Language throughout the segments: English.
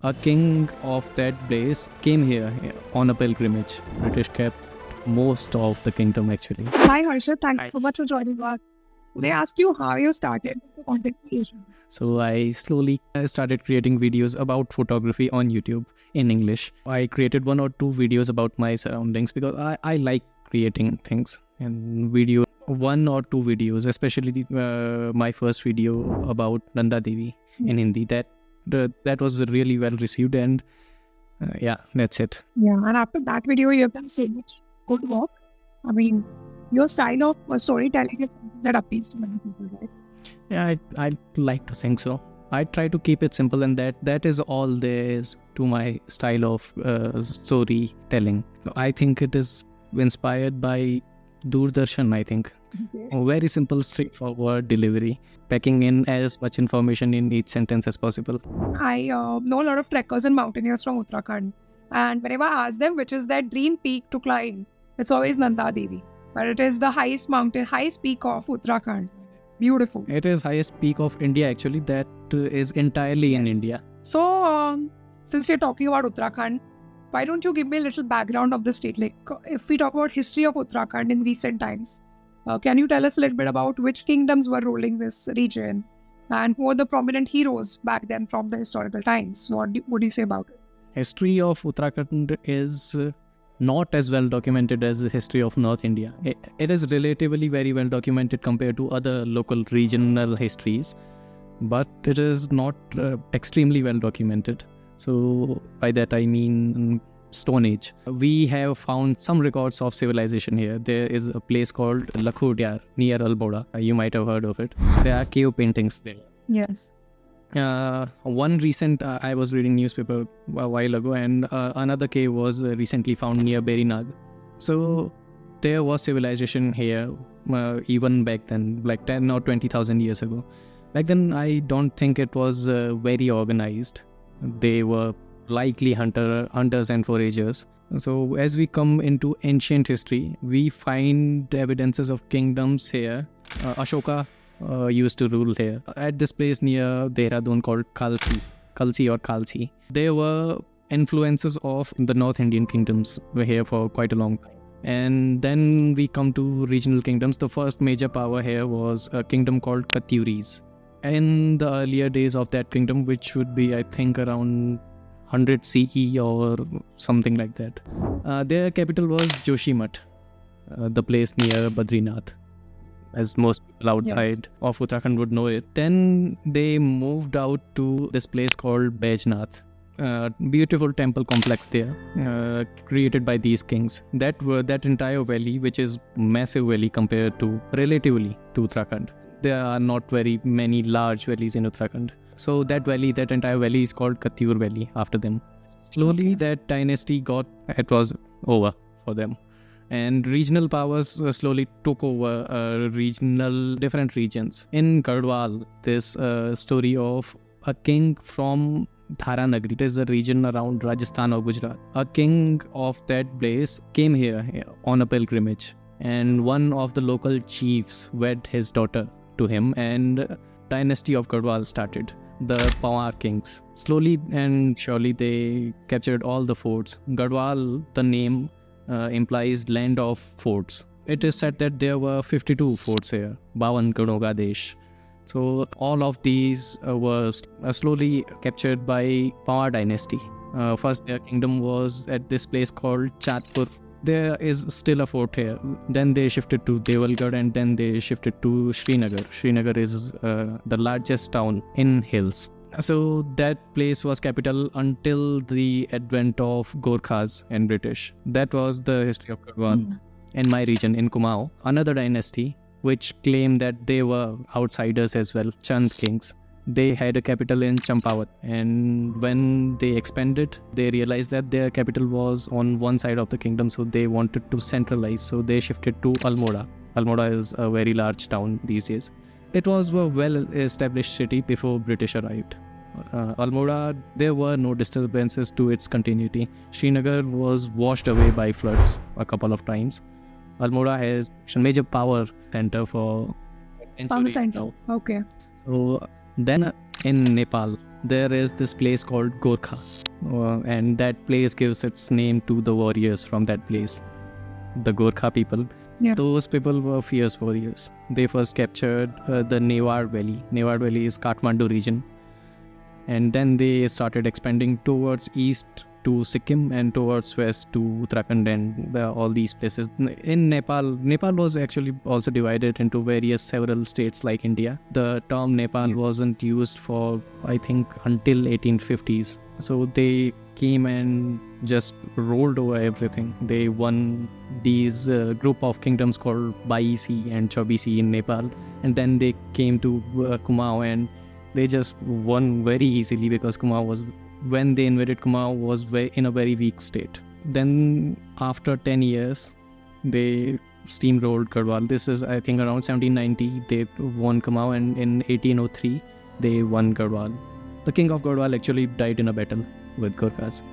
A king of that place came here on a pilgrimage. British kept most of the kingdom actually. Hi Harshit, thanks so much for joining us. They ask you how you started content creation. So I slowly started creating videos about photography on YouTube in English. I created 1 or 2 videos about my surroundings because I like creating things and video. 1 or 2 videos, especially my first video about Nanda Devi in Hindi. That was really well received, and yeah, that's it. Yeah, and after that video, you have done so much good work. I mean, your style of storytelling is something that appeals to many people, right? Yeah, I like to think so. I try to keep it simple, and that is all there is to my style of storytelling. I think it is inspired by Doordarshan, I think. Okay. A very simple, straightforward delivery, packing in as much information in each sentence as possible. I know a lot of trekkers and mountaineers from Uttarakhand, and whenever I ask them which is their dream peak to climb, it's always Nanda Devi. But it is the highest peak of Uttarakhand. It's beautiful. It is highest peak of India actually. That is entirely in Yes. India. So, since we're talking about Uttarakhand, why don't you give me a little background of the state? Like, if we talk about history of Uttarakhand in recent times, can you tell us a little bit about which kingdoms were ruling this region and who were the prominent heroes back then from the historical times? What do you say about it? History of Uttarakhand is not as well documented as the history of North India. It is relatively very well documented compared to other local regional histories, but it is not extremely well documented. So by that I mean Stone Age. We have found some records of civilization here. There is a place called Lakhodiar near Almora. You might have heard of it. There are cave paintings there. Yes. One recent, I was reading newspaper a while ago, and another cave was recently found near Berinag. So there was civilization here even back then, like 10 or 20,000 years ago. Back then, I don't think it was very organized. They were likely hunters and foragers. So as we come into ancient history, we find evidences of kingdoms here. Ashoka used to rule here at this place near Dehradun called Kalsi. There were influences of the North Indian kingdoms were here for quite a long time. And then we come to regional kingdoms. The first major power here was a kingdom called Katyuris. In the earlier days of that kingdom, which would be, I think, around 100 CE or something like that. Their capital was Joshimath, the place near Badrinath, as most people outside of Uttarakhand would know it. Then they moved out to this place called Baijnath. Beautiful temple complex there, created by these kings. That entire valley, which is massive valley compared to relatively to Uttarakhand. There are not very many large valleys in Uttarakhand. So that entire valley is called Katyur Valley after them. Slowly that dynasty it was over for them. And regional powers slowly took over different regions. In Garhwal, this story of a king from Dharanagri, it is a region around Rajasthan or Gujarat. A king of that place came here on a pilgrimage, and one of the local chiefs wed his daughter to him, and dynasty of Garhwal started. The Pawar kings. Slowly and surely they captured all the forts. Garhwal, the name implies land of forts. It is said that there were 52 forts here. Bawan Gadoga Desh. So all of these were slowly captured by Pawar dynasty. First their kingdom was at this place called Chatpur. There is still a fort here. Then they shifted to Devalgarh, and then they shifted to Srinagar. Srinagar is the largest town in hills. So that place was capital until the advent of Gorkhas and British. That was the history of Garhwal. In my region, in Kumaon, another dynasty which claimed that they were outsiders as well, Chand kings. They had a capital in Champawat, and when they expanded, they realized that their capital was on one side of the kingdom, so they wanted to centralize, so they shifted to Almora. Almora is a very large town these days. It was a well-established city before British arrived. Almora, there were no disturbances to its continuity. Srinagar was washed away by floods a couple of times. Almora has a major power center for centuries now. Okay. So then in Nepal, there is this place called Gorkha, and that place gives its name to the warriors from that place, the Gorkha people. Yeah. Those people were fierce warriors. They first captured the Newar Valley. Newar Valley is Kathmandu region. And then they started expanding towards east to Sikkim and towards west to Uttarakhand and all these places. In Nepal was actually also divided into several states like India. The term Nepal wasn't used for, I think, until 1850s. So they came and just rolled over everything. They won these group of kingdoms called Baisi and Chobisi in Nepal. And then they came to Kumaon, and they just won very easily because when they invaded Kumaon was in a very weak state. Then after 10 years, they steamrolled Garhwal. This is, I think, around 1790, they won Kumaon, and in 1803, they won Garhwal. The king of Garhwal actually died in a battle with Gurkhas.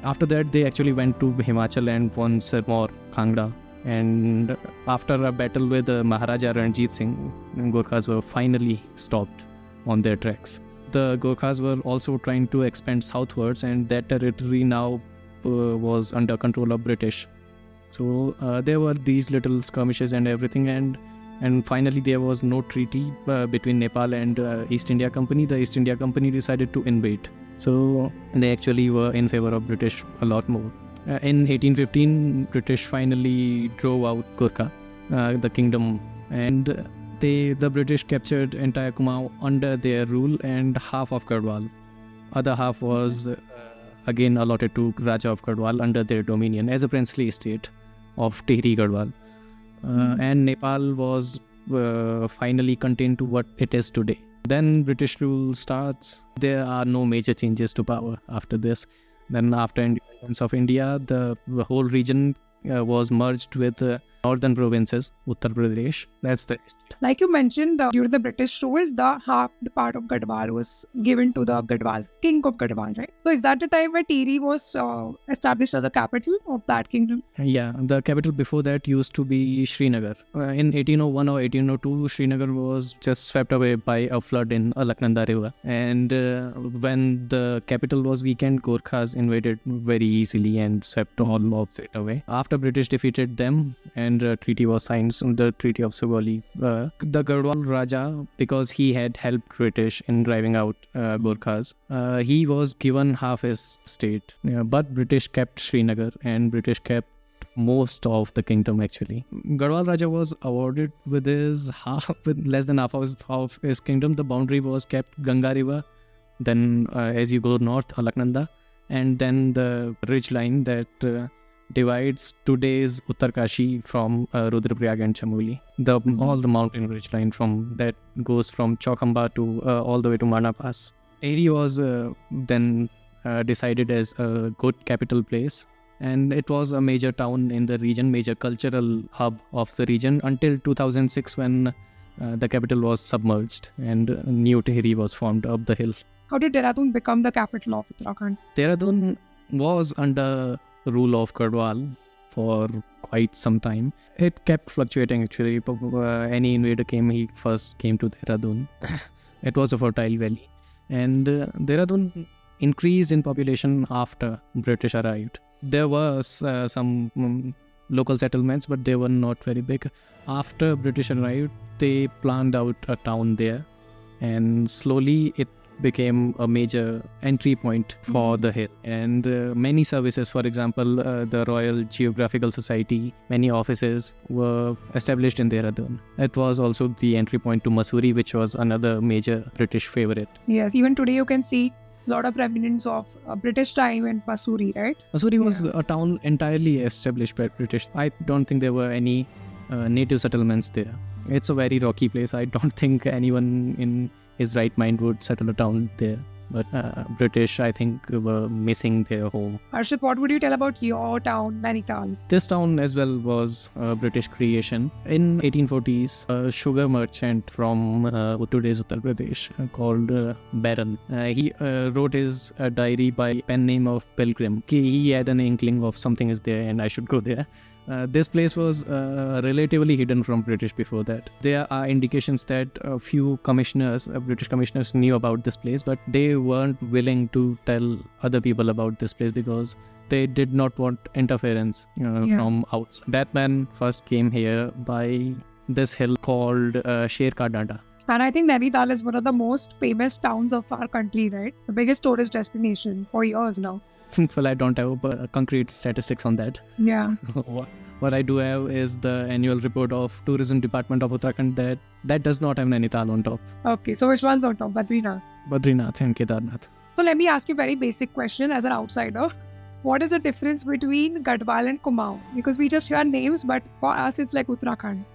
After that, they actually went to Himachal and won Sirmaur, Kangra. And after a battle with Maharaja Ranjit Singh, Gurkhas were finally stopped on their tracks. The Gurkhas were also trying to expand southwards, and that territory now was under control of British. So there were these little skirmishes and everything, and finally there was no treaty between Nepal and East India Company. The East India Company decided to invade. So they actually were in favor of British a lot more. In 1815, British finally drove out Gurkha, the kingdom, and the British captured entire Kumaon under their rule and half of Garhwal. Other half was again allotted to Raja of Garhwal under their dominion as a princely estate of Tehri Garhwal. And Nepal was finally contained to what it is today. Then British rule starts. There are no major changes to power after this. Then after independence of India, the whole region was merged with northern provinces, Uttar Pradesh. That's the like you mentioned, during the British rule, the part of Garhwal was given to the Garhwal, king of Garhwal, right? So is that the time where Tehri was established as a capital of that kingdom? Yeah, the capital before that used to be Srinagar. In 1801 or 1802, Srinagar was just swept away by a flood in Alaknanda River. And when the capital was weakened, Gorkhas invaded very easily and swept all of it away. After British defeated them and a treaty was signed, the Treaty of Sugoli, the Garhwal Raja, because he had helped British in driving out Gorkhas, he was given half his state. But British kept Srinagar and British kept most of the kingdom actually. Garhwal Raja was awarded with less than half of his kingdom. The boundary was kept Ganga River, then as you go north, Alaknanda, and then the ridge line that divides today's Uttarkashi from Rudraprayag and Chamoli. All the mountain ridge line from that goes from Chaukhamba to all the way to Mana Pass. Tehri was then decided as a good capital place, and it was a major town in the region, major cultural hub of the region until 2006 when the capital was submerged and new Tehri was formed up the hill. How did Dehradun become the capital of Uttarakhand? Dehradun was under rule of Garhwal for quite some time. It kept fluctuating actually. Any invader he first came to Dehradun. It was a fertile valley. And Dehradun increased in population after British arrived. There was some local settlements, but they were not very big. After British arrived, they planned out a town there, and slowly it became a major entry point for the hill. And many services, for example, the Royal Geographical Society, many offices were established in Dehradun. It was also the entry point to Mussoorie, which was another major British favorite. Yes, even today you can see a lot of remnants of British time in Mussoorie, right? Mussoorie was a town entirely established by British. I don't think there were any native settlements there. It's a very rocky place. I don't think anyone in his right mind would settle a town there. But British, I think, were missing their home. Harshit, what would you tell about your town, Nainital? This town as well was a British creation. In 1840s, a sugar merchant from today's Uttar Pradesh called Baron. He wrote his diary by pen name of Pilgrim. He had an inkling of something is there and I should go there. This place was relatively hidden from British before that. There are indications that a few commissioners, British commissioners, knew about this place, but they weren't willing to tell other people about this place because they did not want interference from outside. That man first came here by this hill called Sher Ka Danda. And I think Nainital is one of the most famous towns of our country, right? The biggest tourist destination for years now. Well, I don't have concrete statistics on that. Yeah. What I do have is the annual report of Tourism Department of Uttarakhand that does not have Nainital on top. Okay, so which one's on top? Badrinath. Badrinath and Kedarnath. So let me ask you a very basic question as an outsider. What is the difference between Garhwal and Kumaon? Because we just hear names, but for us it's like Uttarakhand.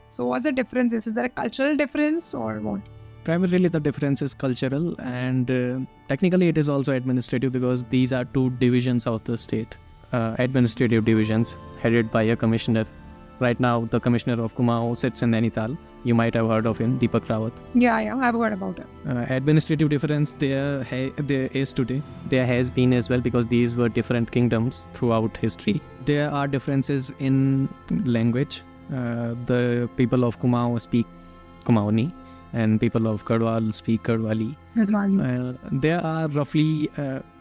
So what's the difference? Is there a cultural difference or what? Primarily the difference is cultural, and technically it is also administrative because these are two divisions of the state. Administrative divisions headed by a commissioner. Right now the commissioner of Kumaon sits in Nainital. You might have heard of him, Deepak Rawat. Yeah, I've heard about it. Administrative difference there is today. There has been as well because these were different kingdoms throughout history. There are differences in language. The people of Kumaon speak Kumaoni and people of Garhwal speak Garhwali. There are roughly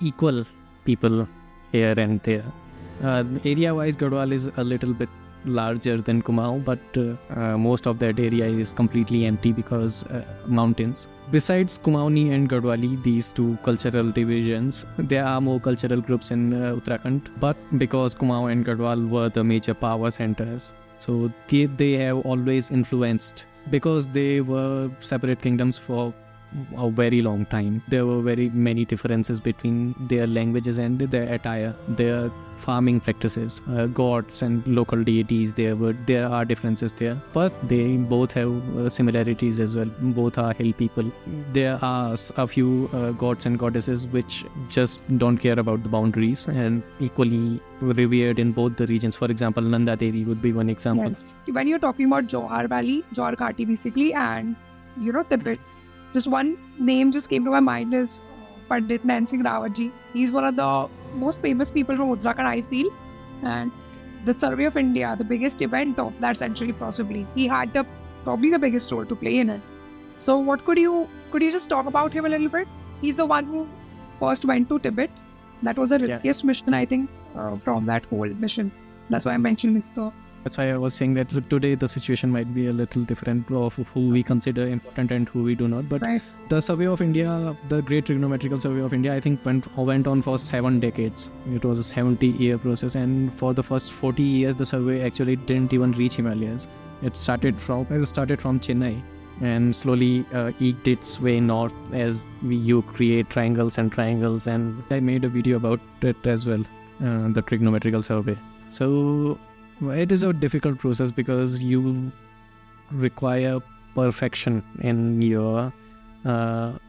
equal people here and there. Area-wise, Garhwal is a little bit larger than Kumaon, but most of that area is completely empty because mountains. Besides Kumaoni and Garhwali, these two cultural divisions, there are more cultural groups in Uttarakhand, but because Kumaon and Garhwal were the major power centers, so they have always influenced because they were separate kingdoms for a very long time. There were very many differences between their languages and their attire, their farming practices, gods and local deities. There are differences there, but they both have similarities as well. Both are hill people. There are a few gods and goddesses which just don't care about the boundaries and equally revered in both the regions. For example, Nanda Devi would be one example. Yes. When you're talking about Johar Valley, Johar Ghati basically, and Tibet, just one name just came to my mind is Pandit Nain Singh Rawat ji. He's one of the most famous people from Uttarakhand, I feel. And the Survey of India, the biggest event of that century possibly, he had probably the biggest role to play in it. So what could you just talk about him a little bit? He's the one who first went to Tibet. That was the riskiest mission, I think, from that whole mission. That's why I mentioned Mr. That's why I was saying that today the situation might be a little different of who we consider important and who we do not. But the Survey of India, the Great Trigonometrical Survey of India, I think went on for 7 decades. It was a 70-year process, and for the first 40 years, the survey actually didn't even reach Himalayas. It started from Chennai and slowly eked its way north as you create triangles, and I made a video about it as well, the Trigonometrical Survey. So it is a difficult process because you require perfection in your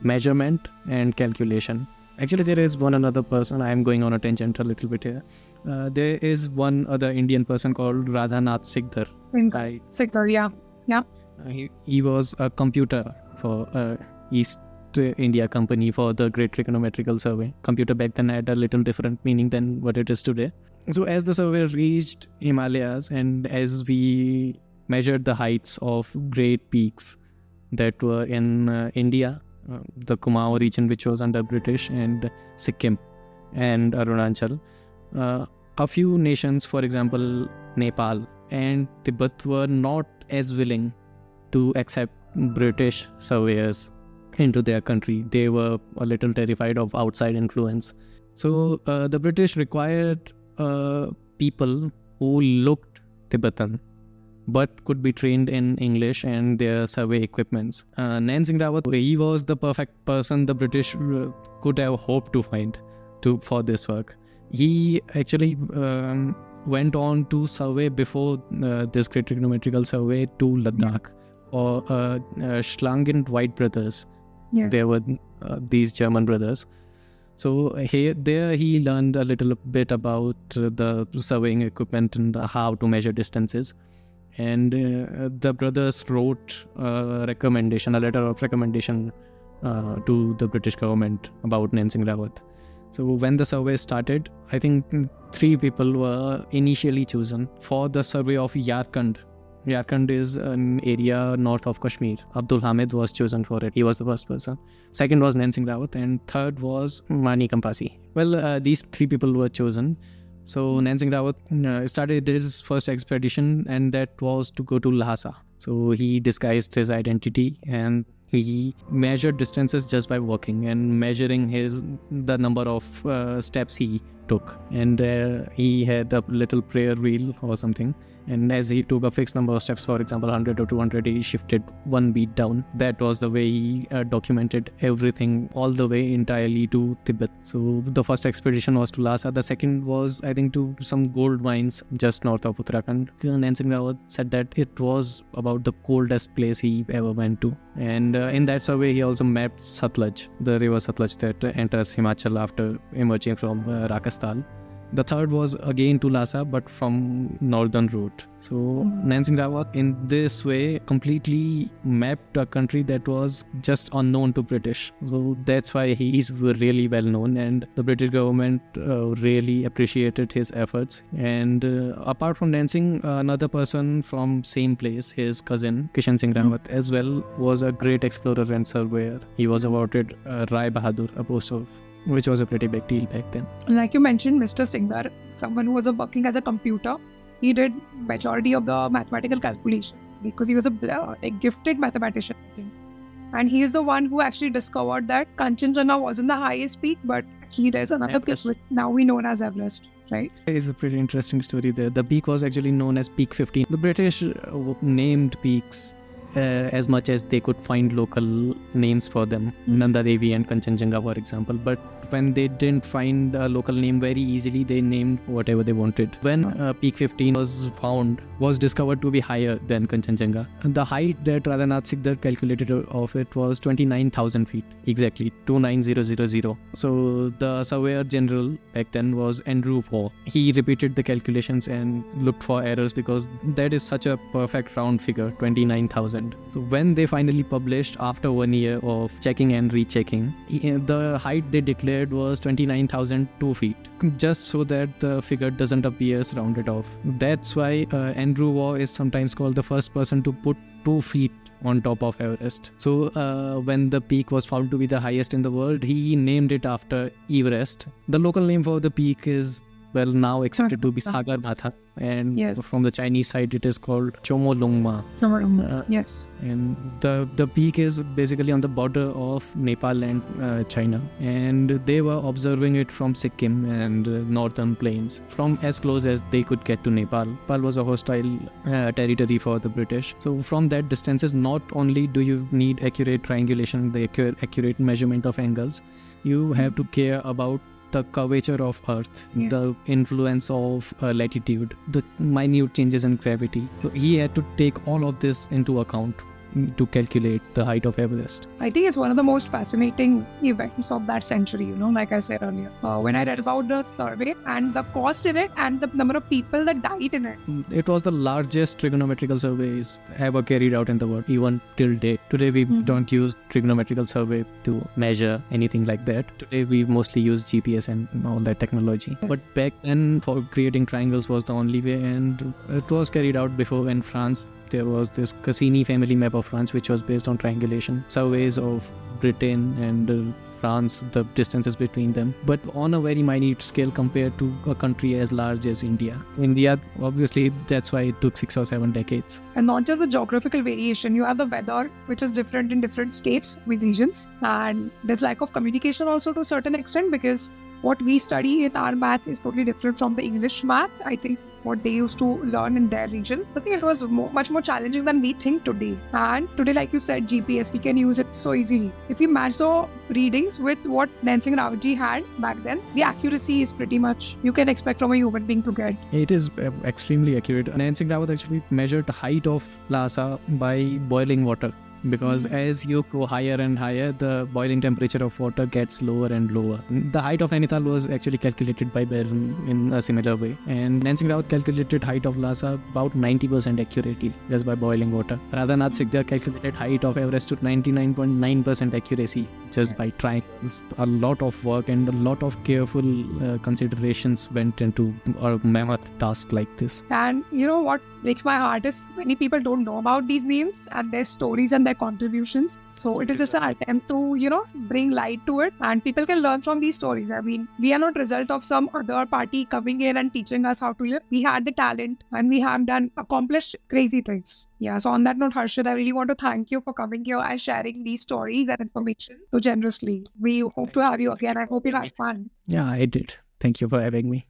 measurement and calculation. Actually, there is one another person. I am going on a tangent a little bit here. There is one other Indian person called Radhanath Sikdar. Sikdar, yeah. He was a computer for East India Company for the Great Trigonometrical Survey. Computer back then had a little different meaning than what it is today. So as the survey reached Himalayas and as we measured the heights of great peaks that were in India, the Kumaon region which was under British, and Sikkim and Arunachal, a few nations, for example Nepal and Tibet, were not as willing to accept British surveyors into their country. They were a little terrified of outside influence. So the British required people who looked Tibetan but could be trained in English and their survey equipments. Nain Singh Rawat, he was the perfect person the British could have hoped to find for this work. He actually went on to survey before this Great Trigonometrical Survey to Ladakh, or Schlangen White brothers. Yes. There were these German brothers. So he learned a little bit about the surveying equipment and how to measure distances. And the brothers wrote a letter of recommendation to the British government about Nain Singh Rawat. So when the survey started, I think 3 people were initially chosen for the survey of Yarkand. Yarkand is an area north of Kashmir. Abdul Hamid was chosen for it. He was the first person. Second was Nain Singh Rawat, and third was Mani Kampasi. Well, these 3 people were chosen. So Nain Singh Rawat started his first expedition, and that was to go to Lhasa. So he disguised his identity and he measured distances just by walking and measuring the number of steps he took. And he had a little prayer wheel or something. And as he took a fixed number of steps, for example 100 or 200, he shifted 1 beat down. That was the way he documented everything all the way entirely to Tibet. So the first expedition was to Lhasa. The second was, I think, to some gold mines just north of Uttarakhand. Nain Singh Rawat said that it was about the coldest place he ever went to. And in that survey, he also mapped Satluj, the river Satluj that enters Himachal after emerging from Rakastal. The third was again to Lhasa, but from northern route. So Nain Singh Rawat in this way completely mapped a country that was just unknown to British. So that's why he is really well known, and the British government really appreciated his efforts. And apart from Nain Singh, another person from same place, his cousin Kishan Singh Rawat as well, was a great explorer and surveyor. He was awarded Rai Bahadur, a post of which was a pretty big deal back then. Like you mentioned, Mr. Singhdar, someone who was working as a computer, he did majority of the mathematical calculations because he was a gifted mathematician, I think. And he is the one who actually discovered that Kanchenjunga wasn't the highest peak, but actually there's another peak which now we know as Everest, right? It's a pretty interesting story there. The peak was actually known as Peak 15. The British named peaks as much as they could find local names for them, Nanda Devi and Kanchenjunga, for example. But when they didn't find a local name very easily, they named whatever they wanted. When Peak 15 was discovered to be higher than Kanchenjunga. The height that Radhanath Sikdar calculated of it was 29,000 feet, exactly 29000. So the surveyor general back then was Andrew Waugh. He repeated the calculations and looked for errors because that is such a perfect round figure, 29,000. So when they finally published after 1 year of checking and rechecking, the height they declared was 29,002 feet, just so that the figure doesn't appear rounded off. That's why Andrew Waugh is sometimes called the first person to put 2 feet on top of Everest. So when the peak was found to be the highest in the world, he named it after Everest. The local name for the peak is now accepted to be Sagarmatha, and from the Chinese side it is called Chomolungma. Yes. And the peak is basically on the border of Nepal and China, and they were observing it from Sikkim and northern plains, from as close as they could get to Nepal. Nepal was a hostile territory for the British. So from that distances, not only do you need accurate triangulation, the accurate measurement of angles, you have to care about the curvature of Earth, the influence of latitude, the minute changes in gravity. So he had to take all of this into account to calculate the height of Everest. I think it's one of the most fascinating events of that century, like I said earlier. When I read about the survey and the cost in it and the number of people that died in it. It was the largest trigonometrical surveys ever carried out in the world, even till date. Today we don't use trigonometrical survey to measure anything like that. Today we mostly use GPS and all that technology. But back then, for creating triangles was the only way, and it was carried out before in France. There was this Cassini family map of France, which was based on triangulation. Surveys of Britain and France, the distances between them, but on a very minute scale compared to a country as large as India. India, obviously, that's why it took 6 or 7 decades. And not just the geographical variation, you have the weather, which is different in different states with regions. And there's lack of communication also to a certain extent, because what we study in our math is totally different from the English math. I think what they used to learn in their region. I think it was much more challenging than we think today. And today, like you said, GPS, we can use it so easily. If we match the readings with what Nain Singh Rawat ji had back then, the accuracy is pretty much you can expect from a human being to get. It is extremely accurate. Nain Singh Rawat actually measured the height of Lhasa by boiling water. because as you go higher and higher, the boiling temperature of water gets lower and lower. The height of Nainital was actually calculated by Berlin in a similar way, and Nain Singh Rawat calculated height of Lhasa about 90% accurately just by boiling water. Radhanath Sikdar calculated height of Everest to 99.9% accuracy just by trying. A lot of work and a lot of careful considerations went into a mammoth task like this. And you know what breaks my heart is many people don't know about these names and their stories and their contributions. So it is just an attempt to, bring light to it, and people can learn from these stories. I mean, we are not result of some other party coming in and teaching us how to live. We had the talent and we have accomplished crazy things. Yeah, so on that note, Harshit, I really want to thank you for coming here and sharing these stories and information so generously. We hope to have you again. I hope you had fun. Yeah, I did. Thank you for having me.